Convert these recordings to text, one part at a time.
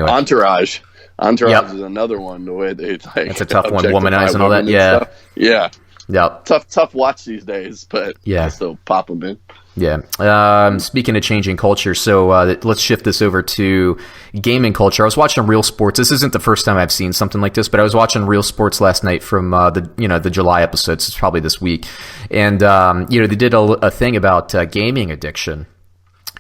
anyway. Entourage is another one. The way they like it's a tough one, womanize and all that. Yeah. Yep. Tough watch these days, but I still pop them in. Yeah. Speaking of changing culture, so let's shift this over to gaming culture. I was watching Real Sports. This isn't the first time I've seen something like this, but I was watching Real Sports last night from the July episodes. It's probably this week, and they did a thing about gaming addiction.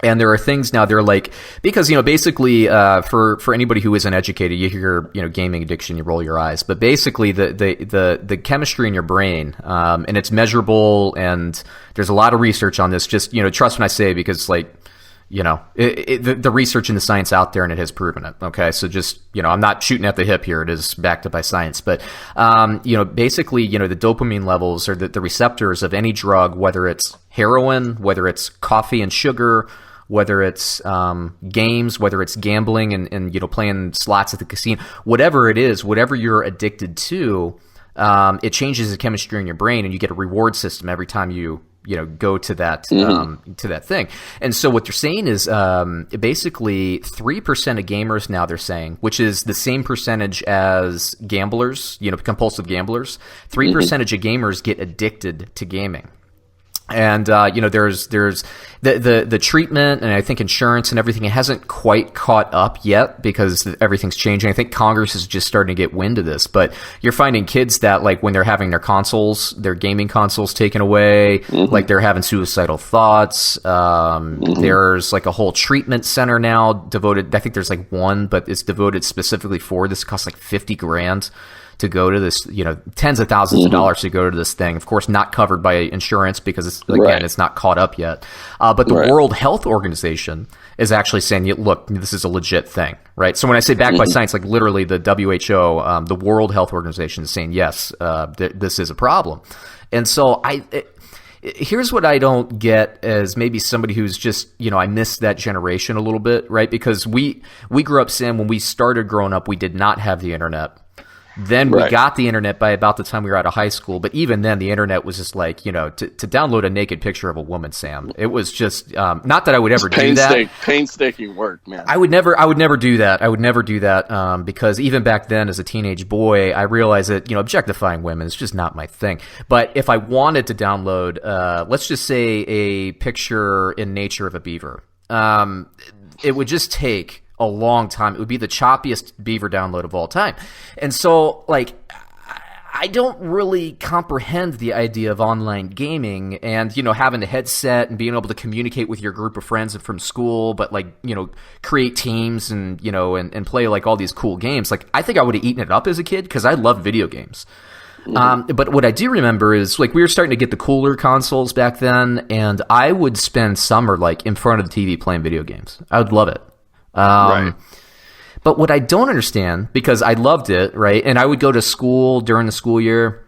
And there are things now, they're like, because, basically, for anybody who isn't educated, you hear, gaming addiction, you roll your eyes. But basically, the chemistry in your brain, and it's measurable, and there's a lot of research on this. Just, trust when I say, because, like, the research and the science out there, and it has proven it. Okay. So just, I'm not shooting at the hip here. It is backed up by science. But, basically, the dopamine levels or the receptors of any drug, whether it's heroin, whether it's coffee and sugar, whether it's games, whether it's gambling and playing slots at the casino, whatever it is, whatever you're addicted to, it changes the chemistry in your brain, and you get a reward system every time you go to that to that thing. And so what they're saying is basically 3% of gamers now, they're saying, which is the same percentage as gamblers, compulsive gamblers, 3% of gamers get addicted to gaming. And there's the treatment, and I think insurance and everything, it hasn't quite caught up yet because everything's changing. I think Congress is just starting to get wind of this, but you're finding kids that, like, when they're having their gaming consoles taken away, like, they're having suicidal thoughts. There's like a whole treatment center now devoted. I think there's like one, but it's devoted specifically for this. It costs like $50,000 to go to this, tens of thousands of dollars to go to this thing. Of course, not covered by insurance because it's not caught up yet. But the World Health Organization is actually saying, look, this is a legit thing, right? So when I say backed by science, like literally the WHO, the World Health Organization is saying, yes, this is a problem. And so here's what I don't get as maybe somebody who's just, I miss that generation a little bit, right? Because we grew up, Sam, when we started growing up, we did not have the internet. Then we got the internet by about the time we were out of high school. But even then, the internet was just like, to download a naked picture of a woman, Sam. It was just not that I would ever do that. Painstaking work, man. I would never do that. I would never do that because even back then, as a teenage boy, I realized that objectifying women is just not my thing. But if I wanted to download, let's just say a picture in nature of a beaver, it would just take a long time. It would be the choppiest beaver download of all time. And so, like, I don't really comprehend the idea of online gaming and, having a headset and being able to communicate with your group of friends from school, but create teams and, and play like all these cool games. Like, I think I would have eaten it up as a kid because I love video games. But what I do remember is, like, we were starting to get the cooler consoles back then, and I would spend summer, like, in front of the TV playing video games. I would love it. But what I don't understand, because I loved it, right? And I would go to school during the school year,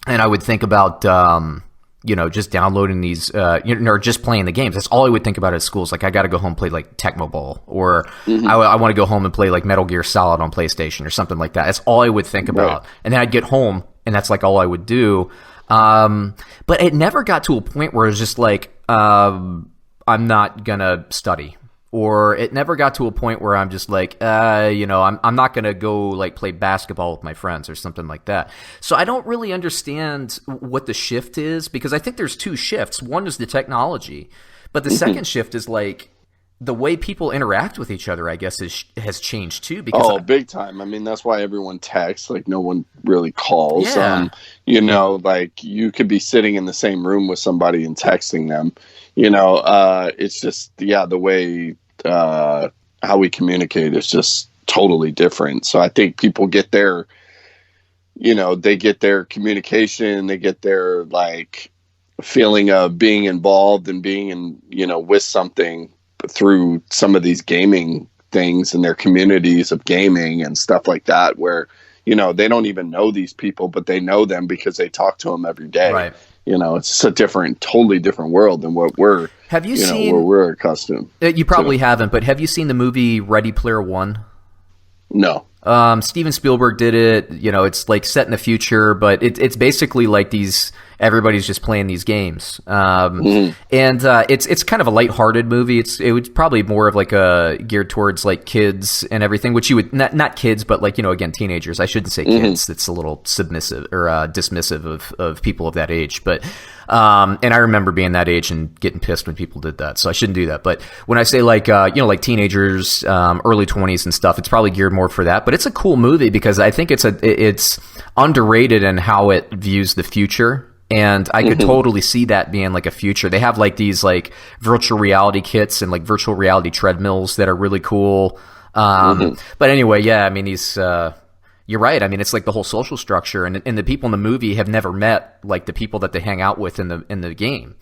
and I would think about, just downloading these, or just playing the games. That's all I would think about at school. Is like, I got to go home and play like Tecmo Bowl, or I want to go home and play like Metal Gear Solid on PlayStation or something like that. That's all I would think about. And then I'd get home, and that's like all I would do. But it never got to a point where it was just like, I'm not gonna study. Or it never got to a point where I'm just like, I'm not going to go like play basketball with my friends or something like that. So I don't really understand what the shift is, because I think there's two shifts. One is the technology, but the second shift is like the way people interact with each other, I guess, has changed too. Because big time. I mean, that's why everyone texts. Like, no one really calls. Yeah. Like you could be sitting in the same room with somebody and texting them. It's just, the way how we communicate is just totally different. So I think people get their, they get their communication, they get their like feeling of being involved and being in, with something through some of these gaming things and their communities of gaming and stuff like that, where, they don't even know these people, but they know them because they talk to them every day. Right. It's a totally different world than what we're, where we're accustomed. You probably haven't, but have you seen the movie Ready Player One? No. Steven Spielberg did it. You know, it's like set in the future, but it's basically like everybody's just playing these games. And it's kind of a lighthearted movie. It was probably more of like geared towards like kids and everything, which you would not kids, but like, you know, again, teenagers. I shouldn't say kids. It's a little submissive or dismissive of people of that age. But and I remember being that age and getting pissed when people did that. So I shouldn't do that. But when I say like, you know, like teenagers, early 20s and stuff, it's probably geared more for that. But it's a cool movie because I think it's underrated in how it views the future. And I could totally see that being like a future. They have like these like virtual reality kits and like virtual reality treadmills that are really cool. But anyway, yeah, I mean, you're right. I mean, it's like the whole social structure, and the people in the movie have never met like the people that they hang out with in the game.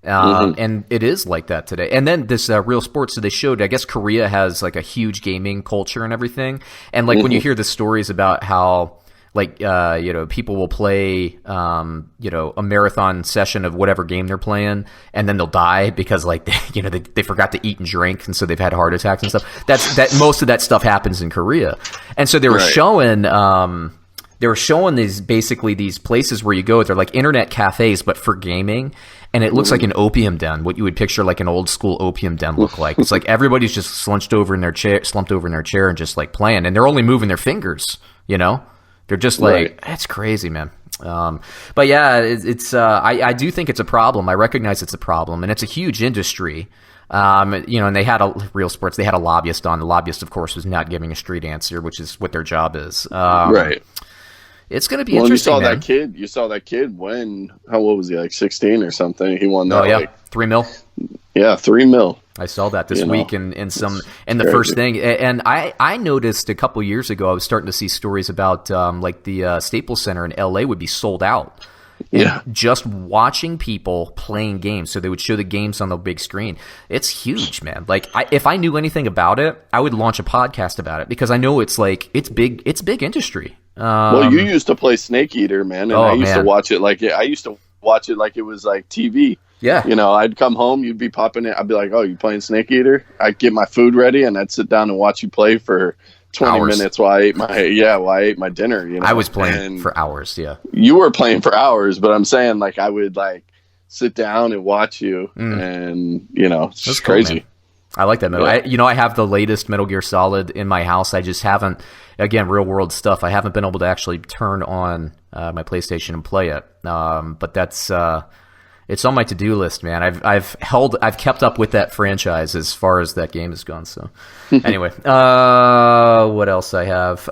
And it is like that today. And then this Real Sports, so they showed, I guess Korea has like a huge gaming culture and everything. And like when you hear the stories about how like, you know, people will play, you know, a marathon session of whatever game they're playing, and then they'll die because like, you know, they forgot to eat and drink. And so they've had heart attacks and stuff. That most of that stuff happens in Korea. And so they were showing these places where you go. They're like internet cafes, but for gaming. And it looks like an opium den, what you would picture like an old school opium den look like. It's like everybody's just slumped over in their chair and just like playing, and they're only moving their fingers, you know? They're just like, That's crazy, man. But yeah, I do think it's a problem. I recognize it's a problem, and it's a huge industry. You know, and they had Real Sports. They had a lobbyist on. The lobbyist, of course, was not giving a straight answer, which is what their job is. Right. It's going to be interesting. You saw that kid when, how old was he? Like 16 or something. He won that. Oh yeah, like, $3 million. Yeah, $3 million. I saw that this week in the first thing, and I noticed a couple years ago I was starting to see stories about like the Staples Center in LA would be sold out. Yeah, and just watching people playing games, so they would show the games on the big screen. It's huge, man. Like if I knew anything about it, I would launch a podcast about it because I know it's big industry. Well, you used to play Snake Eater, man, and I used to watch it like it was like TV. Yeah. You know, I'd come home, you'd be popping it. I'd be like, oh, you playing Snake Eater? I'd get my food ready, and I'd sit down and watch you play for 20 minutes while I ate my dinner. You know? I was playing for hours, yeah. You were playing for hours, but I'm saying, like, I would, like, sit down and watch you, and, you know, it's just crazy. Man. I like that Metal. Yeah. I have the latest Metal Gear Solid in my house. I just haven't, again, real world stuff. I haven't been able to actually turn on my PlayStation and play it. But that's... it's on my to-do list, man. I've kept up with that franchise as far as that game has gone. So, anyway, what else I have?